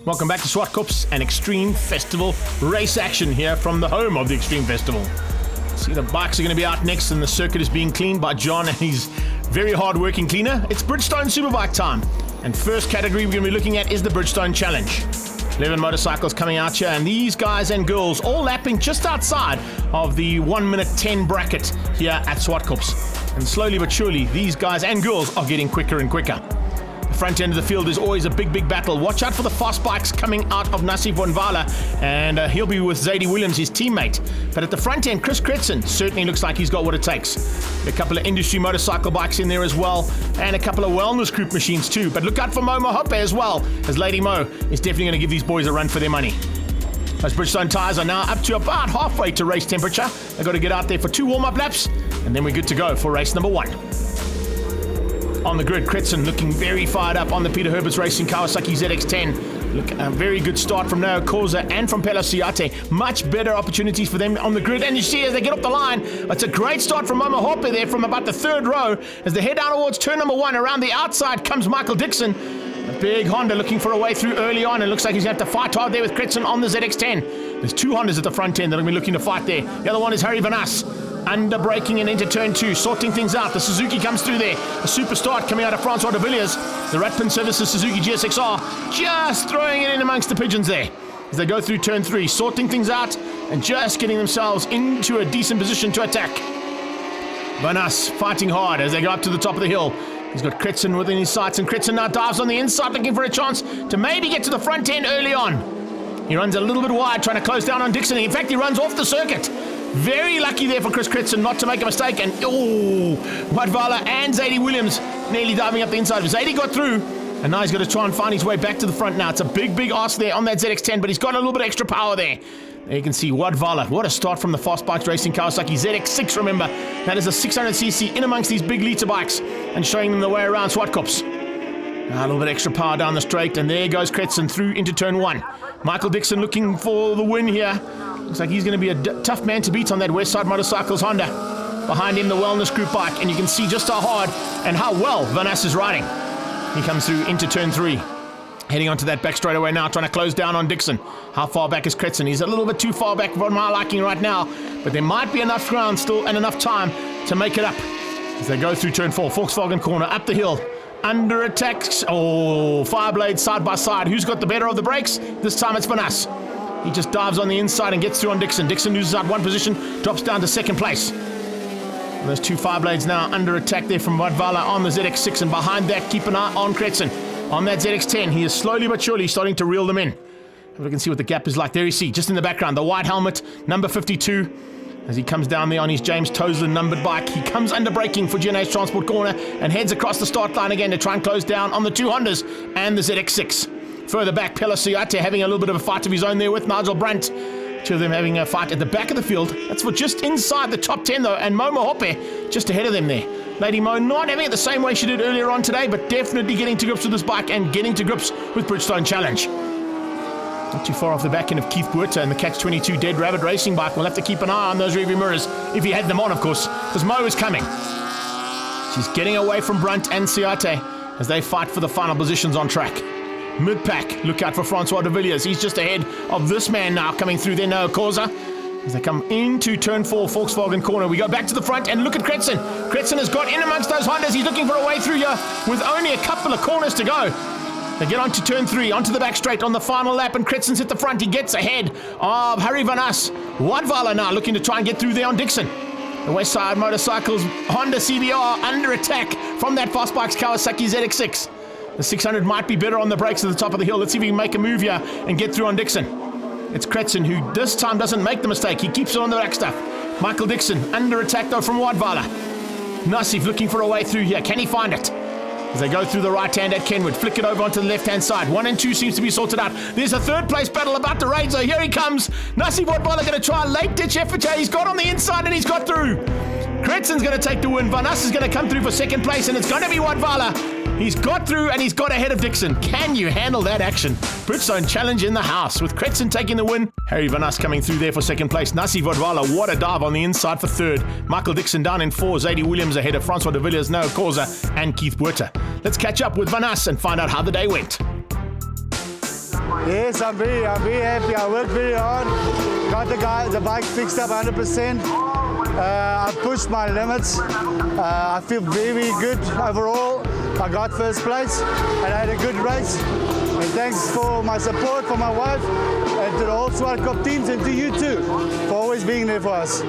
Welcome back to Zwartkops and Extreme Festival race action here from the home of the Extreme Festival. See, the bikes are going to be out next and the circuit is being cleaned by John and his very hard-working cleaner. It's Bridgestone Superbike time. And first category we're going to be looking at is the Bridgestone Challenge. 11 motorcycles coming out here, and these guys and girls all lapping just outside of the 1 minute 10 bracket here at Zwartkops. And slowly but surely, these guys and girls are getting quicker and quicker. The front end of the field is always a big battle. Watch out for the fast bikes coming out of Nassif Vonvala, and he'll be with Zadie Williams, his teammate. But at the front end, Chris Kretzen certainly looks like he's got what it takes. A couple of industry motorcycle bikes in there as well, and a couple of wellness group machines too. But look out for Mo Mohope as well, as Lady Mo is definitely going to give these boys a run for their money. Those Bridgestone tyres are now up to about halfway to race temperature. They've got to get out there for 2 warm-up laps, and then we're good to go for race number 1. On the grid, Kretzen looking very fired up on the Peter Herbert's Racing Kawasaki ZX10. Look, a very good start from Nao Corsa and from Pelo Siate. Much better opportunities for them on the grid. And you see as they get up the line, it's a great start from Momo Hoppe there from about the third row. As they head down towards turn number 1, around the outside comes Michael Dixon. A big Honda looking for a way through early on, and looks like he's going to have to fight hard there with Kretzen on the ZX10. There's 2 Hondas at the front end that are going to be looking to fight there. The other one is Harry Van As. Under braking and into turn 2, sorting things out. The Suzuki comes through there. A super start coming out of Francois de Villiers. The Ratpin Services Suzuki GSXR just throwing it in amongst the pigeons there. As they go through turn 3, sorting things out and just getting themselves into a decent position to attack. Van As fighting hard as they go up to the top of the hill. He's got Kretzen within his sights, and Kretzen now dives on the inside looking for a chance to maybe get to the front end early on. He runs a little bit wide trying to close down on Dixon. In fact, he runs off the circuit. Very lucky there for Chris Kretzen not to make a mistake, and Wadvala and Zadie Williams nearly diving up the inside. Zadie got through, and now he's got to try and find his way back to the front now. It's a big ask there on that ZX10, but he's got a little bit extra power there. There you can see Wadvala. What a start from the Fast Bikes Racing Kawasaki ZX6, remember. That is a 600cc in amongst these big liter bikes and showing them the way around Zwartkops. A little bit extra power down the straight, and there goes Kretzen through into turn 1. Michael Dixon looking for the win here. Looks like he's going to be a tough man to beat on that Westside Motorcycles Honda. Behind him, the Wellness Group bike, and you can see just how hard and how well Van As is riding. He comes through into turn 3. Heading onto that back straightaway now, trying to close down on Dixon. How far back is Kretzen? He's a little bit too far back for my liking right now, but there might be enough ground still and enough time to make it up. As they go through turn 4, Volkswagen corner, up the hill. Under attack. Fire blades side by side. Who's got the better of the brakes? This time it's Van As. He just dives on the inside and gets through on Dixon. Dixon loses out 1 position, drops down to 2nd place. And those 2 fire blades now under attack there from Wadvala on the ZX6, and behind that, keep an eye on Kretzen. On that ZX10, he is slowly but surely starting to reel them in. If we can see what the gap is like. There you see, just in the background, the white helmet, number 52. As he comes down there on his James Toseland numbered bike, he comes under braking for GNH Transport corner and heads across the start line again to try and close down on the 2 Hondas and the ZX6. Further back, Pelo Siate having a little bit of a fight of his own there with Nigel Brandt. 2 of them having a fight at the back of the field. That's for just inside the top 10 though, and Mo Mohope just ahead of them there. Lady Mo not having it the same way she did earlier on today, but definitely getting to grips with this bike and getting to grips with Bridgestone Challenge. Not too far off the back end of Keith Buerta and the Catch-22 Dead Rabbit racing bike. We'll have to keep an eye on those rearview mirrors, if he had them on, of course, because Mo is coming. She's getting away from Brunt and Siate as they fight for the final positions on track. Mid-pack, look out for Francois de Villiers. He's just ahead of this man now coming through there, Nao Corsa. As they come into turn 4, Volkswagen corner, we go back to the front and look at Kretzen. Kretzen has got in amongst those Hondas. He's looking for a way through here with only a couple of corners to go. They get onto turn 3, onto the back straight on the final lap, and Kretzen's at the front. He gets ahead of Harry Van As. Wadvala now looking to try and get through there on Dixon. The Westside Motorcycles Honda CBR under attack from that Fast Bikes Kawasaki ZX6. The 600 might be better on the brakes at the top of the hill. Let's see if we can make a move here and get through on Dixon. It's Kretzen who this time doesn't make the mistake. He keeps it on the back stuff. Michael Dixon under attack though from Wadvala. Nassif looking for a way through here. Can he find it? As they go through the right hand at Kenwood, flick it over onto the left hand side. 1 and 2 seems to be sorted out. There's a 3rd place battle about to rage, so here he comes. Nassif Wadvala going to try a late ditch effort here. He's got on the inside and he's got through. Kretzen's going to take the win. Van As is going to come through for 2nd place, and it's going to be Wadvala. He's got through and he's got ahead of Dixon. Can you handle that action? Bridgestone Challenge in the house with Kretzen taking the win. Harry Van As coming through there for 2nd place. Nassif Wadvala, what a dive on the inside for 3rd. Michael Dixon down in 4. Zadie Williams ahead of Francois de Villiers, Nao Corsa and Keith Buerta. Let's catch up with Van As and find out how the day went. Yes, I'm very happy. I worked very hard. Got the bike fixed up 100%. I pushed my limits. I feel very good overall. I got first place and I had a good race. And thanks for my support, for my wife, and to the whole Zwartkops teams, and to you too, for always being there for us.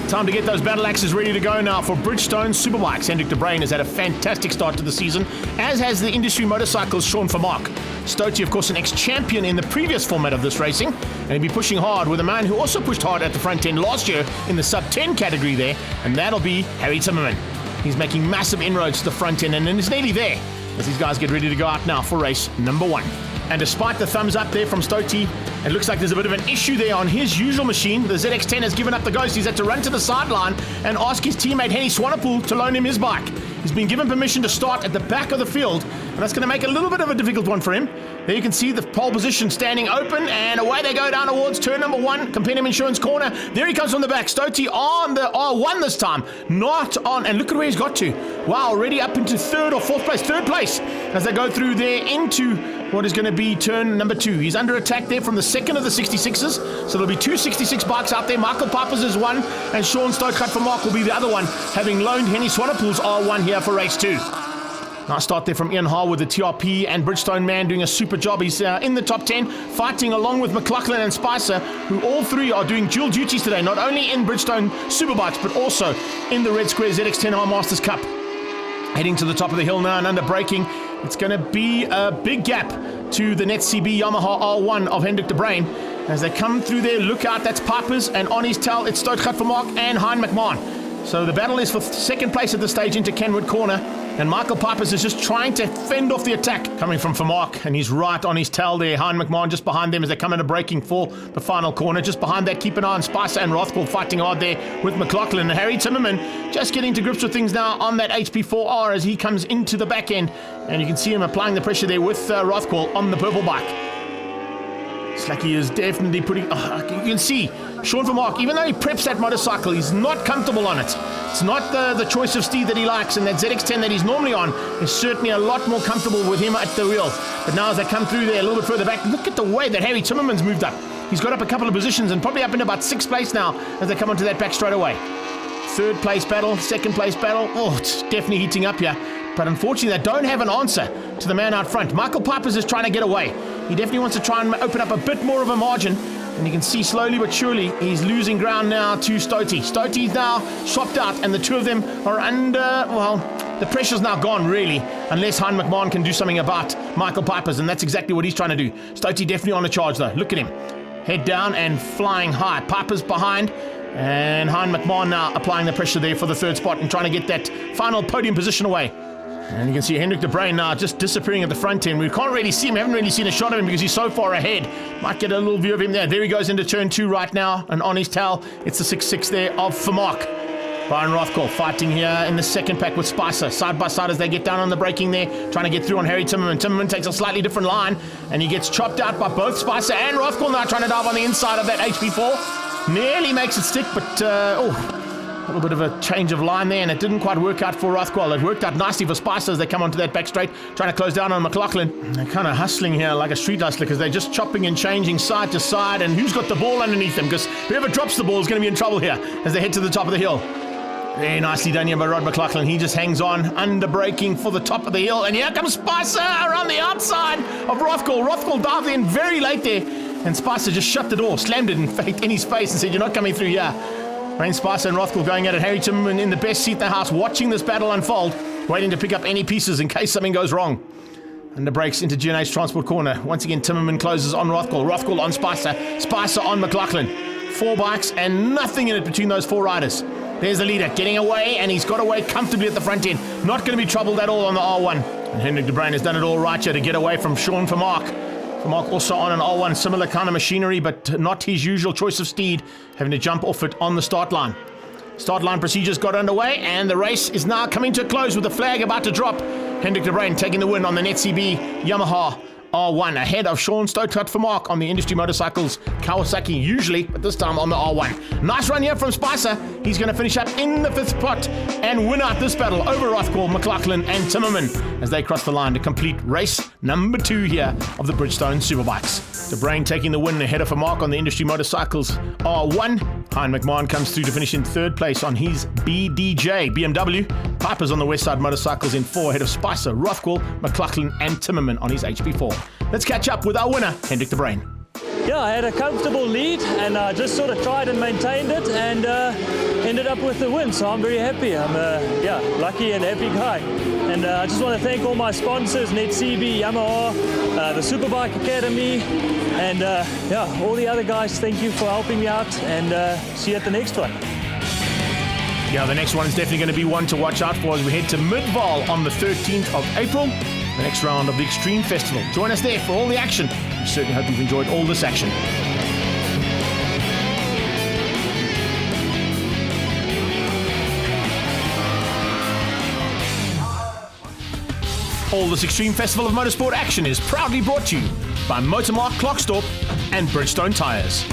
Time to get those battle axes ready to go now for Bridgestone Superbikes. Hendrik de Bruin has had a fantastic start to the season, as has the industry motorcycles Sean Vermaak. Stoty, of course, an ex-champion in the previous format of this racing, and he'll be pushing hard with a man who also pushed hard at the front end last year in the sub-10 category there, and that'll be Harry Timmerman. He's making massive inroads to the front end, and is nearly there as these guys get ready to go out now for race number 1. And despite the thumbs up there from Stoty, it looks like there's a bit of an issue there on his usual machine. The ZX10 has given up the ghost. He's had to run to the sideline and ask his teammate Henny Swanepoel to loan him his bike. He's been given permission to start at the back of the field, and that's going to make a little bit of a difficult one for him. There you can see the pole position standing open, and away they go down towards turn number 1, Compendium Insurance corner. There he comes from the back. Stoty on the R1 this time, not on, and look at where he's got to. Wow, already up into third place, as they go through there into what is going to be turn number 2. He's under attack there from the second of the 66s, so there'll be 2 66 bikes out there. Michael Pipers is one, and Sean Stoutcut for Mark will be the other one, having loaned Henny Swanepoel's R1 here for race 2. Nice start there from Ian Hall with the TRP and Bridgestone man doing a super job. He's in the top 10, fighting along with McLaughlin and Spicer, who all three are doing dual duties today, not only in Bridgestone Superbikes, but also in the Red Square ZX10R Masters Cup. Heading to the top of the hill now and under braking. It's going to be a big gap to the Net CB Yamaha R1 of Hendrik de Bruin. As they come through there, look out, that's Pipers, and on his tail, it's Stoutgat van Mark and Hein McMahon. So the battle is for second place at this stage into Kenwood Corner, and Michael Pipers is just trying to fend off the attack coming from Vermaak, and he's right on his tail there. Hein McMahon just behind them as they come into braking for the final corner. Just behind that, keep an eye on Spicer and Rothwell fighting hard there with McLaughlin. And Harry Timmerman just getting to grips with things now on that HP4R as he comes into the back end, and you can see him applying the pressure there with Rothwell on the purple bike. Slacky is definitely putting... you can see Sean Vermaak, even though he preps that motorcycle, he's not comfortable on it. It's not the choice of steed that he likes, and that ZX10 that he's normally on is certainly a lot more comfortable with him at the wheel. But now as they come through there a little bit further back, look at the way that Harry Timmerman's moved up. He's got up a couple of positions and probably up into about 6th place now as they come onto that back straight away. 3rd place battle, 2nd place battle. Oh, it's definitely heating up here. But unfortunately, they don't have an answer to the man out front. Michael Pipers is trying to get away. He definitely wants to try and open up a bit more of a margin. And you can see slowly but surely he's losing ground now to Stoty. Stoty's now swapped out, and the two of them are under, well, the pressure's now gone, really, unless Hein McMahon can do something about Michael Pipers, and that's exactly what he's trying to do. Stoty definitely on a charge, though. Look at him. Head down and flying high. Pipers behind, and Hein McMahon now applying the pressure there for the 3rd spot and trying to get that final podium position away. And you can see Hendrik de Bruin now just disappearing at the front end. We can't really see him, haven't really seen a shot of him because he's so far ahead. Might get a little view of him there. There he goes into turn 2 right now, and on his tail, it's the 6-6 there of Vermaak. Brian Rothwell fighting here in the 2nd pack with Spicer, side by side as they get down on the braking there, trying to get through on Harry Timmerman. Timmerman takes a slightly different line, and he gets chopped out by both Spicer and Rothwell now, trying to dive on the inside of that HP4. Nearly makes it stick, but a little bit of a change of line there, and it didn't quite work out for Rothwell. It worked out nicely for Spicer as they come onto that back straight, trying to close down on McLaughlin. They're kind of hustling here like a street hustler because they're just chopping and changing side to side, and who's got the ball underneath them? Because whoever drops the ball is going to be in trouble here as they head to the top of the hill. Very nicely done here by Rod McLaughlin. He just hangs on, under braking for the top of the hill, and here comes Spicer around the outside of Rothwell. Rothwell dived in very late there, and Spicer just shut the door, slammed it in his face and said, "You're not coming through here." Rain Spicer and Rothwell going at it. Harry Timmerman in the best seat in the house, watching this battle unfold, waiting to pick up any pieces in case something goes wrong. Under brakes into G&H Transport Corner. Once again, Timmerman closes on Rothwell. Rothwell on Spicer. Spicer on McLaughlin. 4 bikes and nothing in it between those 4 riders. There's the leader getting away, and he's got away comfortably at the front end. Not going to be troubled at all on the R1. And Hendrik de Bruin has done it all right here to get away from Sean Vermaak. Vermaak also on an R1, similar kind of machinery, but not his usual choice of steed, having to jump off it on the start line. Start line procedures got underway, and the race is now coming to a close with the flag about to drop. Hendrik de Bruin taking the win on the Net CB Yamaha R1 ahead of Sean Stoutcut for Mark on the Industry Motorcycles Kawasaki usually, but this time on the R1. Nice run here from Spicer. He's going to finish up in the 5th spot and win out this battle over Rothwell, McLaughlin and Timmerman as they cross the line to complete race number 2 here of the Bridgestone Superbikes. De Bruyn taking the win ahead of Mark on the Industry Motorcycles R1. Hein McMahon comes through to finish in 3rd place on his BDJ BMW. Piper's on the Westside Motorcycles in 4 ahead of Spicer, Rothwell, McLaughlin and Timmerman on his HP4. Let's catch up with our winner, Hendrik De Bruyn. Yeah, I had a comfortable lead and I just sort of tried and maintained it and ended up with the win, so I'm very happy. I'm lucky and happy guy. And I just want to thank all my sponsors, NetCB, Yamaha, the Superbike Academy, and all the other guys. Thank you for helping me out, and see you at the next one. Yeah, the next one is definitely going to be one to watch out for as we head to Midval on the 13th of April, the next round of the Extreme Festival. Join us there for all the action. We certainly hope you've enjoyed all this action. All this Extreme Festival of Motorsport action is proudly brought to you by Motormark Clockstorp and Bridgestone Tyres.